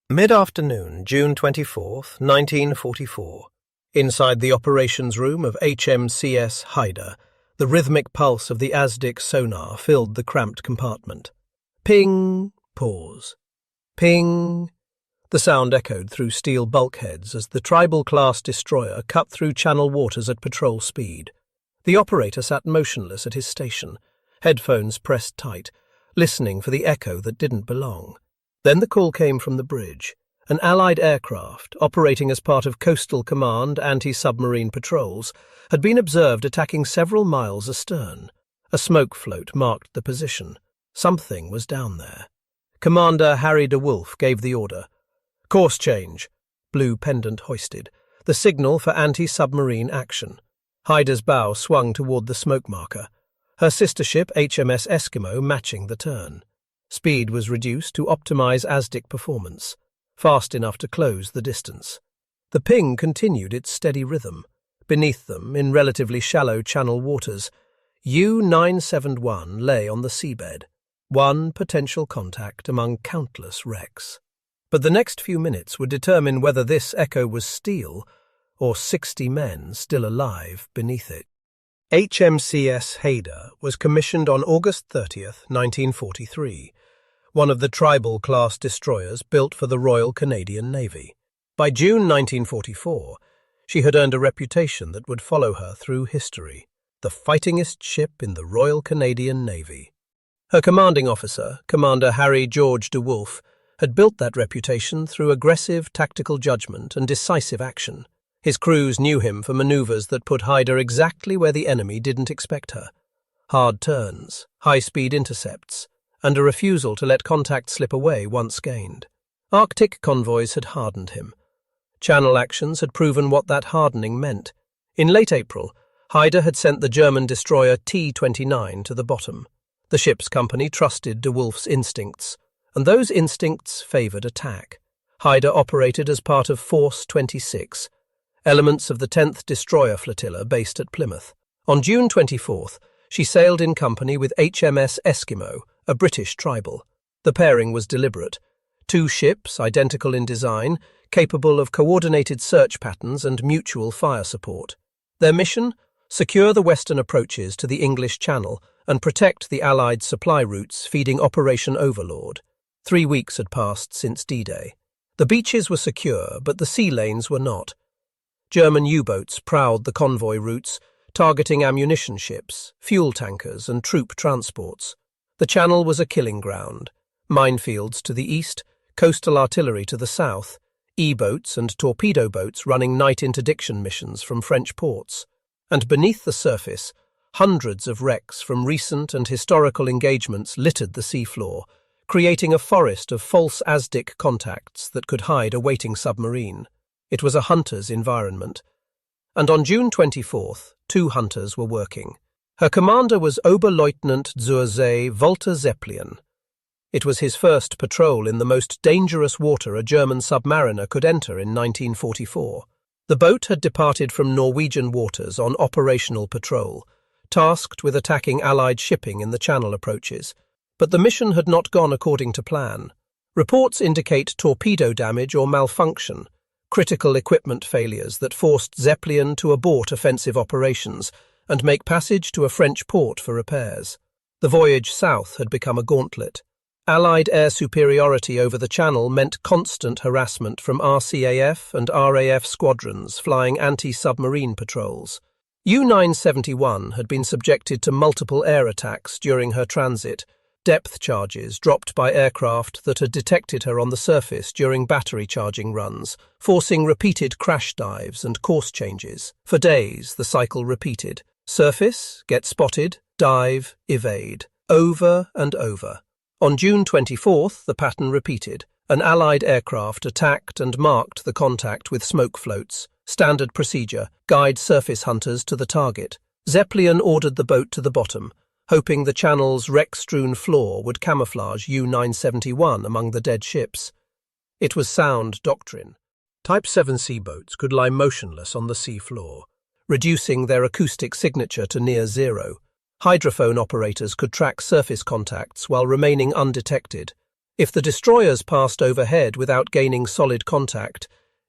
Mid-afternoon, June 24th, 1944. Inside the operations room of HMCS Haida, the rhythmic pulse of the ASDIC sonar filled the cramped compartment. Ping! Pause. Ping! The sound echoed through steel bulkheads as the Tribal-class destroyer cut through channel waters at patrol speed. The operator sat motionless at his station, headphones pressed tight, listening for the echo that didn't belong. Then the call came from the bridge. An Allied aircraft, operating as part of Coastal Command anti-submarine patrols, had been observed attacking several miles astern. A smoke float marked the position. Something was down there. Commander Harry de Wolf gave the order. Course change. Blue pendant hoisted. The signal for anti-submarine action. Haida's bow swung toward the smoke marker. Her sister ship HMS Eskimo matching the turn. Speed was reduced to optimize ASDIC performance, fast enough to close the distance. The ping continued its steady rhythm. Beneath them, in relatively shallow channel waters, U-971 lay on the seabed, one potential contact among countless wrecks. But the next few minutes would determine whether this echo was steel or 60 men still alive beneath it. HMCS Haida was commissioned on August 30th, 1943, one of the Tribal-class destroyers built for the Royal Canadian Navy. By June 1944, she had earned a reputation that would follow her through history, the fightingest ship in the Royal Canadian Navy. Her commanding officer, Commander Harry George de Wolf, had built that reputation through aggressive tactical judgment and decisive action. His crews knew him for maneuvers that put Haida exactly where the enemy didn't expect her. Hard turns, high-speed intercepts, and a refusal to let contact slip away once gained. Arctic convoys had hardened him. Channel actions had proven what that hardening meant. In late April, Haida had sent the German destroyer T-29 to the bottom. The ship's company trusted de Wolf's instincts, and those instincts favored attack. Haida operated as part of Force 26, elements of the 10th Destroyer Flotilla based at Plymouth. On June 24th, she sailed in company with HMS Eskimo, a British tribal. The pairing was deliberate. Two ships, identical in design, capable of coordinated search patterns and mutual fire support. Their mission? Secure the western approaches to the English Channel and protect the Allied supply routes feeding Operation Overlord. 3 weeks had passed since D-Day. The beaches were secure, but the sea lanes were not. German U-boats prowled the convoy routes, targeting ammunition ships, fuel tankers, and troop transports. The channel was a killing ground. Minefields to the east, coastal artillery to the south, E-boats and torpedo boats running night interdiction missions from French ports. And beneath the surface, hundreds of wrecks from recent and historical engagements littered the seafloor, creating a forest of false ASDIC contacts that could hide a waiting submarine. It was a hunter's environment. And on June 24th, 2 hunters were working. Her commander was Oberleutnant zur See Walter Zeppelin. It was his first patrol in the most dangerous water a German submariner could enter in 1944. The boat had departed from Norwegian waters on operational patrol, tasked with attacking Allied shipping in the Channel approaches. But the mission had not gone according to plan. Reports indicate torpedo damage or malfunction, critical equipment failures that forced Zeppelin to abort offensive operations and make passage to a French port for repairs. The voyage south had become a gauntlet. Allied air superiority over the Channel meant constant harassment from RCAF and RAF squadrons flying anti-submarine patrols. U-971 had been subjected to multiple air attacks during her transit, depth charges dropped by aircraft that had detected her on the surface during battery charging runs, forcing repeated crash dives and course changes. For days, the cycle repeated. Surface, get spotted, dive, evade. Over and over. On June 24th, the pattern repeated. An Allied aircraft attacked and marked the contact with smoke floats. Standard procedure, guide surface hunters to the target. Zeppelin ordered the boat to the bottom, hoping the Channel's wreck-strewn floor would camouflage U-971 among the dead ships. It was sound doctrine. Type 7C boats could lie motionless on the sea floor, reducing their acoustic signature to near zero. Hydrophone operators could track surface contacts while remaining undetected. If the destroyers passed overhead without gaining solid contact,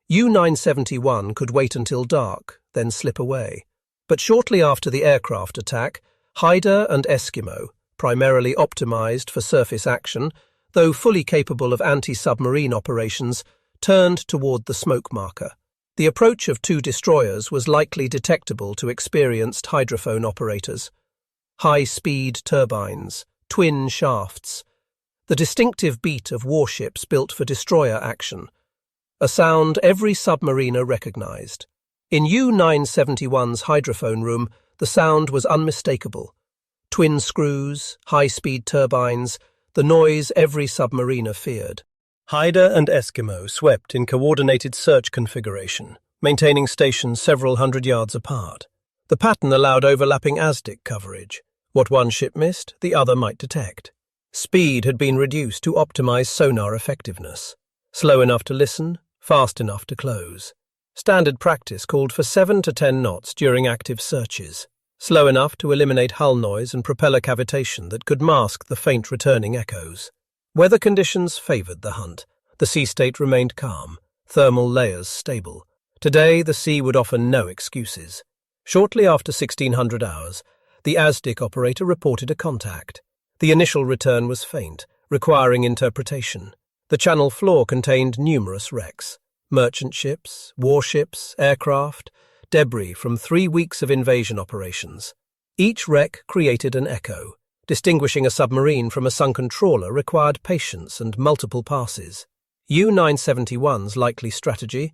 U-971 could wait until dark, then slip away. But shortly after the aircraft attack, Haida and Eskimo, primarily optimized for surface action, though fully capable of anti-submarine operations, turned toward the smoke marker. The approach of two destroyers was likely detectable to experienced hydrophone operators. High-speed turbines, twin shafts, the distinctive beat of warships built for destroyer action, a sound every submariner recognized. In U-971's hydrophone room, the sound was unmistakable. Twin screws, high-speed turbines, the noise every submariner feared. Haida and Eskimo swept in coordinated search configuration, maintaining stations several hundred yards apart. The pattern allowed overlapping ASDIC coverage. What one ship missed, the other might detect. Speed had been reduced to optimize sonar effectiveness. Slow enough to listen, fast enough to close. Standard practice called for 7 to 10 knots during active searches. Slow enough to eliminate hull noise and propeller cavitation that could mask the faint returning echoes. Weather conditions favored the hunt. The sea state remained calm, thermal layers stable. Today, the sea would offer no excuses. Shortly after 1600 hours, the ASDIC operator reported a contact. The initial return was faint, requiring interpretation. The channel floor contained numerous wrecks. Merchant ships, warships, aircraft, debris from 3 weeks of invasion operations. Each wreck created an echo. Distinguishing a submarine from a sunken trawler required patience and multiple passes. U-971's likely strategy: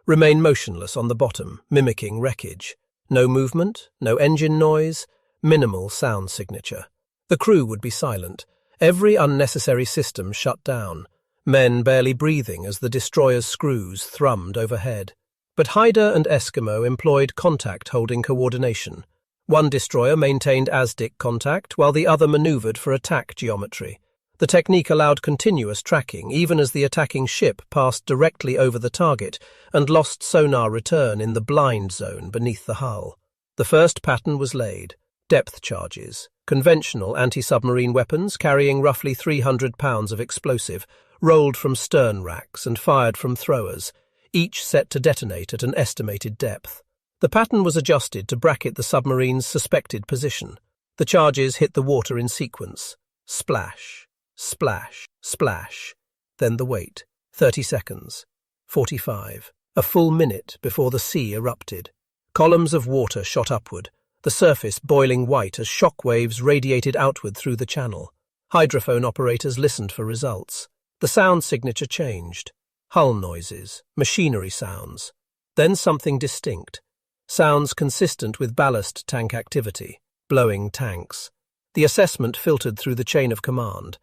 remain motionless on the bottom, mimicking wreckage. No movement, no engine noise, minimal sound signature. The crew would be silent, every unnecessary system shut down, men barely breathing as the destroyer's screws thrummed overhead. But Haida and Eskimo employed contact-holding coordination. One destroyer maintained ASDIC contact, while the other maneuvered for attack geometry. The technique allowed continuous tracking, even as the attacking ship passed directly over the target and lost sonar return in the blind zone beneath the hull. The first pattern was laid. Depth charges, conventional anti-submarine weapons carrying roughly 300 pounds of explosive, rolled from stern racks and fired from throwers, each set to detonate at an estimated depth. The pattern was adjusted to bracket the submarine's suspected position. The charges hit the water in sequence. Splash, splash, splash. Then the wait. 30 seconds. 45. A full minute before the sea erupted. Columns of water shot upward, the surface boiling white as shock waves radiated outward through the channel. Hydrophone operators listened for results. The sound signature changed. Hull noises, machinery sounds. Then something distinct. Sounds consistent with ballast tank activity, blowing tanks. The assessment filtered through the chain of command.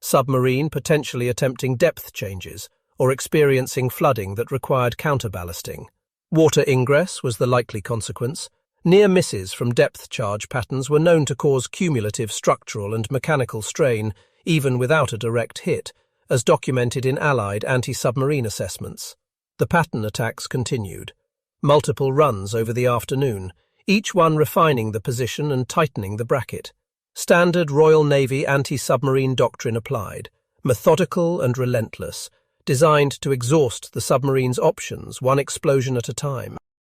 Submarine potentially attempting depth changes or experiencing flooding that required counterballasting. Water ingress was the likely consequence. Near misses from depth charge patterns were known to cause cumulative structural and mechanical strain, even without a direct hit, as documented in Allied anti-submarine assessments. The pattern attacks continued. Multiple runs over the afternoon, each one refining the position and tightening the bracket. Standard Royal Navy anti-submarine doctrine applied, methodical and relentless, designed to exhaust the submarine's options one explosion at a time.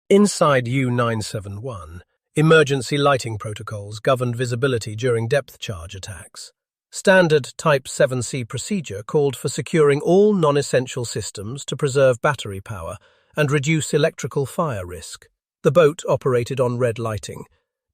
Inside U-971, emergency lighting protocols governed visibility during depth charge attacks. Standard Type 7C procedure called for securing all non-essential systems to preserve battery power and reduce electrical fire risk. The boat operated on red lighting,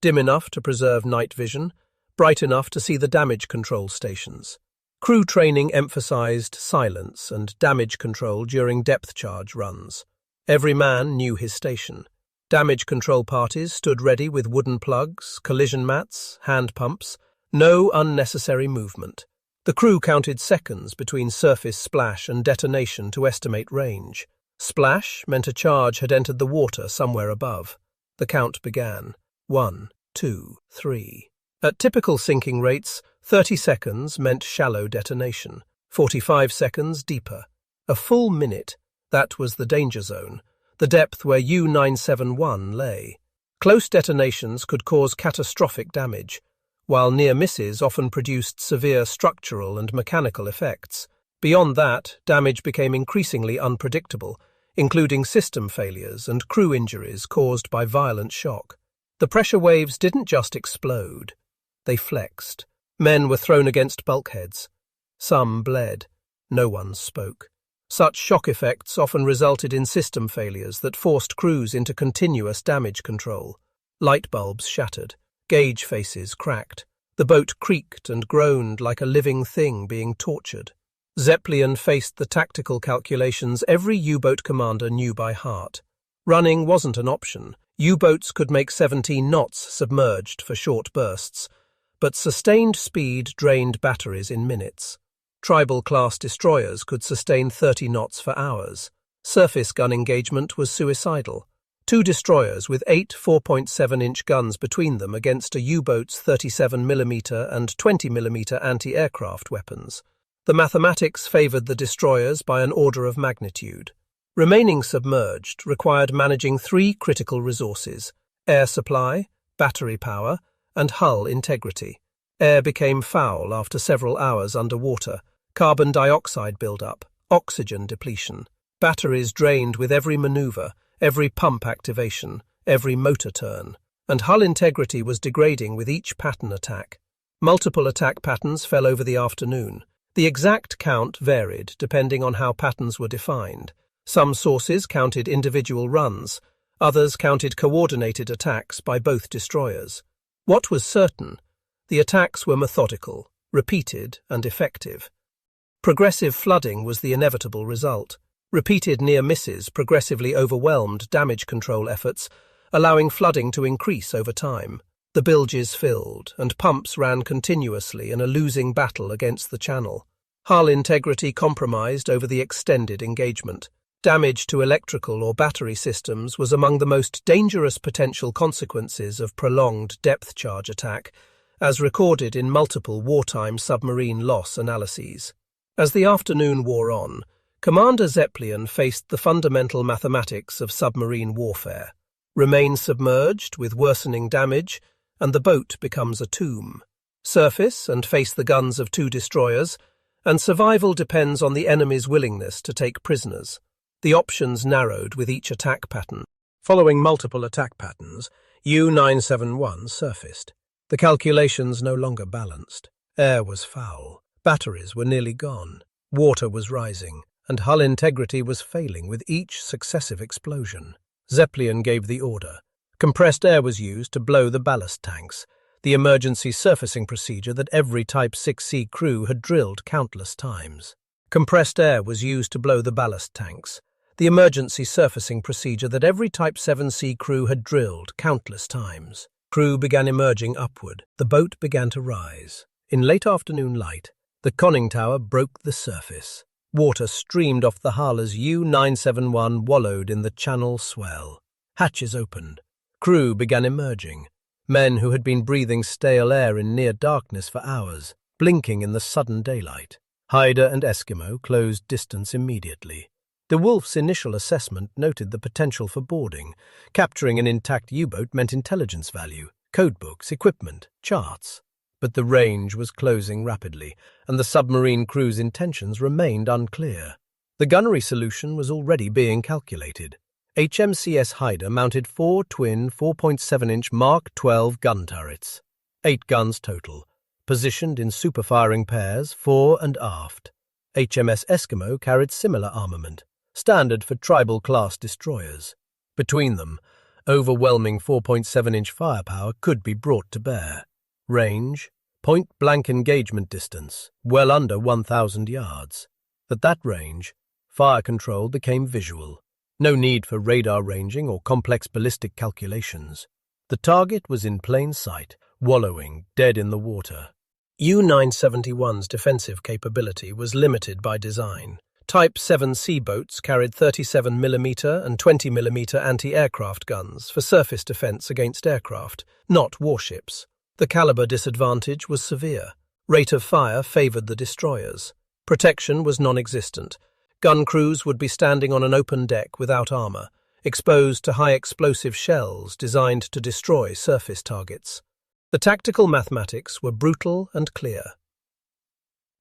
dim enough to preserve night vision, bright enough to see the damage control stations. Crew training emphasized silence and damage control during depth charge runs. Every man knew his station. Damage control parties stood ready with wooden plugs, collision mats, hand pumps. No unnecessary movement. The crew counted seconds between surface splash and detonation to estimate range. Splash meant a charge had entered the water somewhere above. The count began. 1, 2, 3. At typical sinking rates, 30 seconds meant shallow detonation, 45 seconds deeper. A full minute, that was the danger zone, the depth where U-971 lay. Close detonations could cause catastrophic damage, while near misses often produced severe structural and mechanical effects. Beyond that, damage became increasingly unpredictable, including system failures and crew injuries caused by violent shock. The pressure waves didn't just explode, they flexed. Men were thrown against bulkheads. Some bled. No one spoke. Such shock effects often resulted in system failures that forced crews into continuous damage control. Light bulbs shattered. Gauge faces cracked. The boat creaked and groaned like a living thing being tortured. Zeppelin faced the tactical calculations every U-boat commander knew by heart. Running wasn't an option. U-boats could make 17 knots submerged for short bursts, but sustained speed drained batteries in minutes. Tribal-class destroyers could sustain 30 knots for hours. Surface gun engagement was suicidal. 2 destroyers with 8 4.7-inch guns between them against a U-boat's 37mm and 20mm anti-aircraft weapons. The mathematics favoured the destroyers by an order of magnitude. Remaining submerged required managing 3 critical resources: air supply, battery power, and hull integrity. Air became foul after several hours underwater. Carbon dioxide build-up, oxygen depletion. Batteries drained with every manoeuvre, every pump activation, every motor turn. And hull integrity was degrading with each pattern attack. Multiple attack patterns fell over the afternoon. The exact count varied depending on how patterns were defined. Some sources counted individual runs, others counted coordinated attacks by both destroyers. What was certain? The attacks were methodical, repeated, and effective. Progressive flooding was the inevitable result. Repeated near misses progressively overwhelmed damage control efforts, allowing flooding to increase over time. The bilges filled, and pumps ran continuously in a losing battle against the channel. Hull integrity compromised over the extended engagement. Damage to electrical or battery systems was among the most dangerous potential consequences of prolonged depth charge attack, as recorded in multiple wartime submarine loss analyses. As the afternoon wore on, Commander Zeppelin faced the fundamental mathematics of submarine warfare. Remain submerged with worsening damage, and the boat becomes a tomb. Surface and face the guns of 2 destroyers, and survival depends on the enemy's willingness to take prisoners. The options narrowed with each attack pattern. Following multiple attack patterns, U-971 surfaced. The calculations no longer balanced. Air was foul. Batteries were nearly gone. Water was rising, and hull integrity was failing with each successive explosion. Zeppelin gave the order. Compressed air was used to blow the ballast tanks, the emergency surfacing procedure that every Type 6C crew had drilled countless times. Compressed air was used to blow the ballast tanks, the emergency surfacing procedure that every Type 7C crew had drilled countless times. Crew began emerging upward. The boat began to rise. In late afternoon light, the conning tower broke the surface. Water streamed off the hull as U-971 wallowed in the channel swell. Hatches opened. Crew began emerging. Men who had been breathing stale air in near darkness for hours, blinking in the sudden daylight. Haida and Eskimo closed distance immediately. De Wolf's initial assessment noted the potential for boarding. Capturing an intact U-boat meant intelligence value, codebooks, equipment, charts. But the range was closing rapidly, and the submarine crew's intentions remained unclear. The gunnery solution was already being calculated. HMCS Haida mounted 4 twin 4.7-inch Mark 12 gun turrets, 8 guns total, positioned in super-firing pairs fore and aft. HMS Eskimo carried similar armament, standard for tribal-class destroyers. Between them, overwhelming 4.7-inch firepower could be brought to bear. Range, point-blank engagement distance, well under 1,000 yards. At that range, fire control became visual. No need for radar ranging or complex ballistic calculations. The target was in plain sight, wallowing dead in the water. U-971's defensive capability was limited by design. Type 7C boats carried 37mm and 20mm anti-aircraft guns for surface defense against aircraft, not warships. The caliber disadvantage was severe. Rate of fire favored the destroyers. Protection was non-existent. Gun crews would be standing on an open deck without armor, exposed to high-explosive shells designed to destroy surface targets. The tactical mathematics were brutal and clear.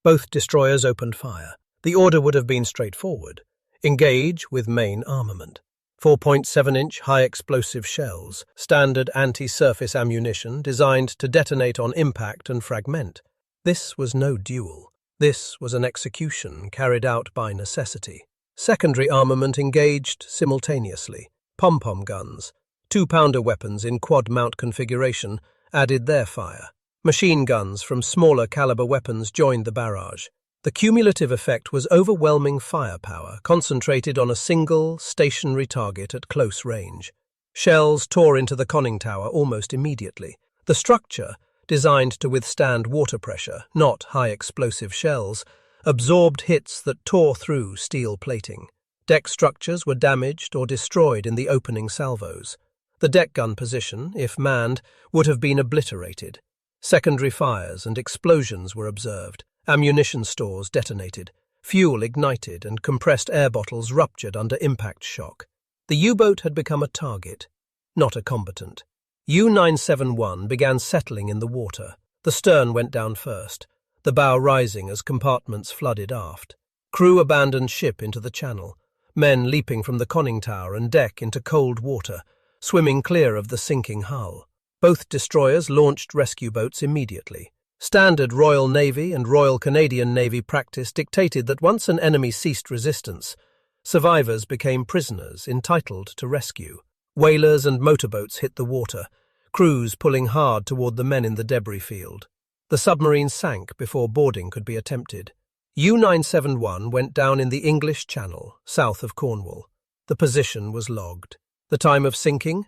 Both destroyers opened fire. The order would have been straightforward. Engage with main armament. 4.7-inch high-explosive shells, standard anti-surface ammunition designed to detonate on impact and fragment. This was no duel. This was an execution carried out by necessity. Secondary armament engaged simultaneously. Pom-pom guns, 2-pounder weapons in quad-mount configuration, added their fire. Machine guns from smaller caliber weapons joined the barrage. The cumulative effect was overwhelming firepower concentrated on a single, stationary target at close range. Shells tore into the conning tower almost immediately. The structure, designed to withstand water pressure, not high-explosive shells, absorbed hits that tore through steel plating. Deck structures were damaged or destroyed in the opening salvos. The deck gun position, if manned, would have been obliterated. Secondary fires and explosions were observed. Ammunition stores detonated. Fuel ignited and compressed air bottles ruptured under impact shock. The U-boat had become a target, not a combatant. U-971 began settling in the water. The stern went down first, the bow rising as compartments flooded aft. Crew abandoned ship into the channel, men leaping from the conning tower and deck into cold water, swimming clear of the sinking hull. Both destroyers launched rescue boats immediately. Standard Royal Navy and Royal Canadian Navy practice dictated that once an enemy ceased resistance, survivors became prisoners entitled to rescue. Whalers and motorboats hit the water, crews pulling hard toward the men in the debris field. The submarine sank before boarding could be attempted. U-971 went down in the English Channel, south of Cornwall. The position was logged. The time of sinking?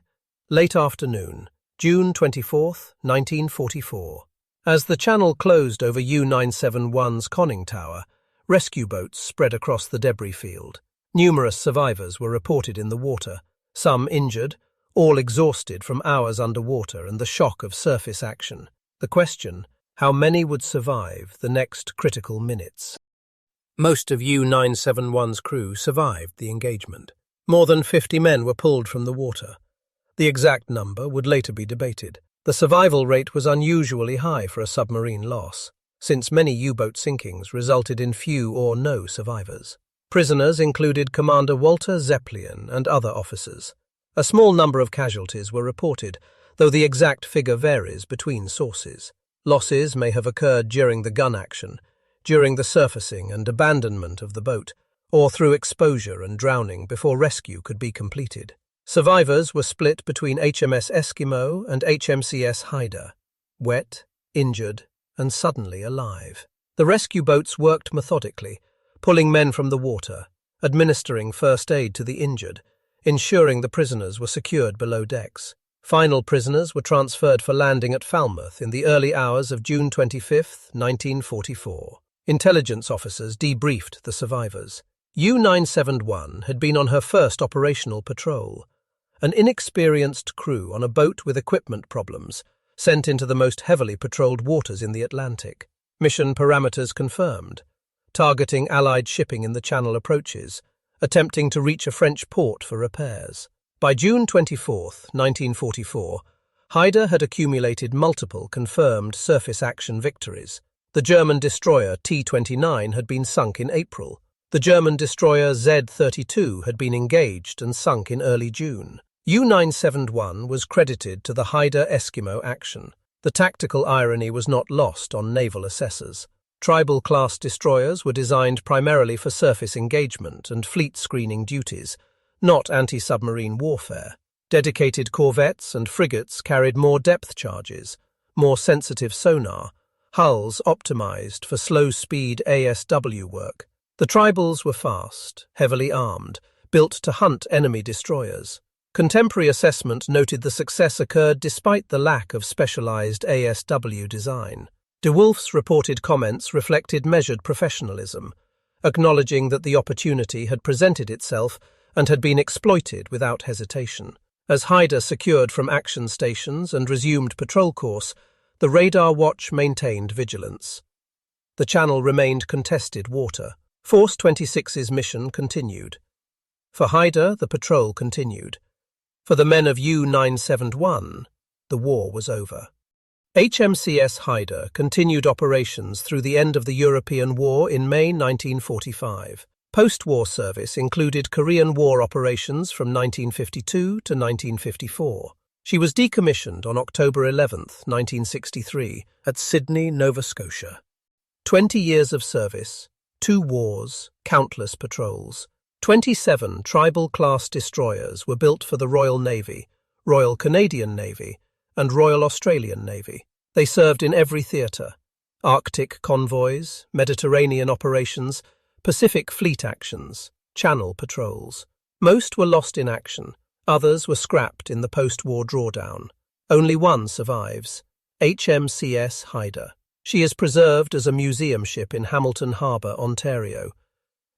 Late afternoon, June 24, 1944. As the channel closed over U-971's conning tower, rescue boats spread across the debris field. Numerous survivors were reported in the water, some injured, all exhausted from hours underwater and the shock of surface action. The question: how many would survive the next critical minutes? Most of U-971's crew survived the engagement. More than 50 men were pulled from the water. The exact number would later be debated. The survival rate was unusually high for a submarine loss, since many U-boat sinkings resulted in few or no survivors. Prisoners included Commander Walter Zeppelin and other officers. A small number of casualties were reported, though the exact figure varies between sources. Losses may have occurred during the gun action, during the surfacing and abandonment of the boat, or through exposure and drowning before rescue could be completed. Survivors were split between HMS Eskimo and HMCS Haida, wet, injured, and suddenly alive. The rescue boats worked methodically, pulling men from the water, administering first aid to the injured, ensuring the prisoners were secured below decks. Final prisoners were transferred for landing at Falmouth in the early hours of June 25, 1944. Intelligence officers debriefed the survivors. U-971 had been on her first operational patrol. An inexperienced crew on a boat with equipment problems, sent into the most heavily patrolled waters in the Atlantic. Mission parameters confirmed. Targeting Allied shipping in the Channel approaches, attempting to reach a French port for repairs. By June 24, 1944, Haida had accumulated multiple confirmed surface action victories. The German destroyer T-29 had been sunk in April. The German destroyer Z-32 had been engaged and sunk in early June. U-971 was credited to the Haida-Eskimo action. The tactical irony was not lost on naval assessors. Tribal-class destroyers were designed primarily for surface engagement and fleet screening duties, not anti-submarine warfare. Dedicated corvettes and frigates carried more depth charges, more sensitive sonar, hulls optimized for slow-speed ASW work. The tribals were fast, heavily armed, built to hunt enemy destroyers. Contemporary assessment noted the success occurred despite the lack of specialized ASW design. De Wolf's reported comments reflected measured professionalism, acknowledging that the opportunity had presented itself and had been exploited without hesitation. As Haida secured from action stations and resumed patrol course, the radar watch maintained vigilance. The channel remained contested water. Force 26's mission continued. For Haida, the patrol continued. For the men of U-971, the war was over. HMCS Haida continued operations through the end of the European War in May 1945. Post-war service included Korean War operations from 1952 to 1954. She was decommissioned on October 11, 1963, at Sydney, Nova Scotia. 20 years of service, 2 wars, countless patrols. 27 tribal-class destroyers were built for the Royal Navy, Royal Canadian Navy, and Royal Australian Navy. They served in every theatre: Arctic convoys, Mediterranean operations, Pacific Fleet actions, Channel patrols. Most were lost in action, others were scrapped in the post-war drawdown. Only one survives, HMCS Haida. She is preserved as a museum ship in Hamilton Harbour, Ontario.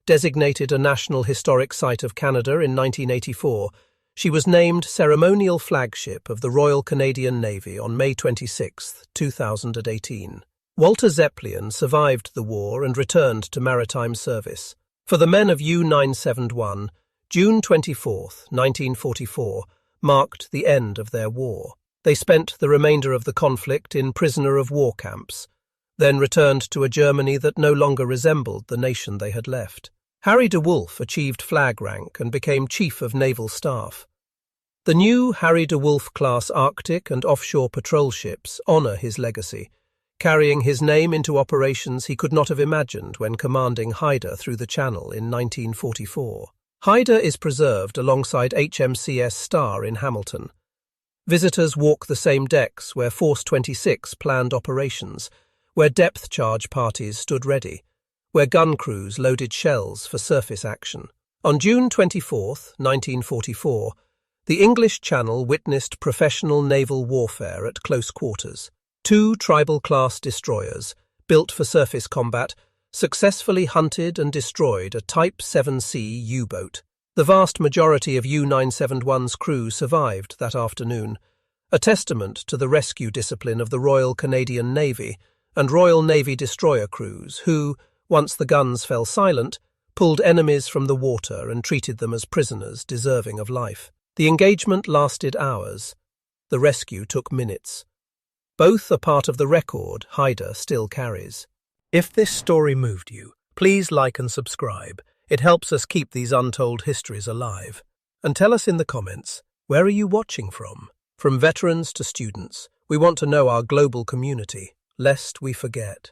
Designated a National Historic Site of Canada in 1984, she was named Ceremonial Flagship of the Royal Canadian Navy on May 26, 2018. Walter Zeppelin survived the war and returned to maritime service. For the men of U-971, June 24, 1944, marked the end of their war. They spent the remainder of the conflict in prisoner-of-war camps, then returned to a Germany that no longer resembled the nation they had left. Harry de Wolfe achieved flag rank and became Chief of Naval Staff. The new Harry de Wolfe-class Arctic and offshore patrol ships honour his legacy, carrying his name into operations he could not have imagined when commanding Haida through the Channel in 1944. Haida is preserved alongside HMCS Star in Hamilton. Visitors walk the same decks where Force 26 planned operations, where depth charge parties stood ready, where gun crews loaded shells for surface action. On June 24, 1944, the English Channel witnessed professional naval warfare at close quarters. 2 tribal-class destroyers, built for surface combat, successfully hunted and destroyed a Type 7C U-boat. The vast majority of U-971's crew survived that afternoon, a testament to the rescue discipline of the Royal Canadian Navy and Royal Navy destroyer crews who, once the guns fell silent, pulled enemies from the water and treated them as prisoners deserving of life. The engagement lasted hours. The rescue took minutes. Both are part of the record Haida still carries. If this story moved you, please like and subscribe. It helps us keep these untold histories alive. And tell us in the comments, where are you watching from? From veterans to students, we want to know our global community, lest we forget.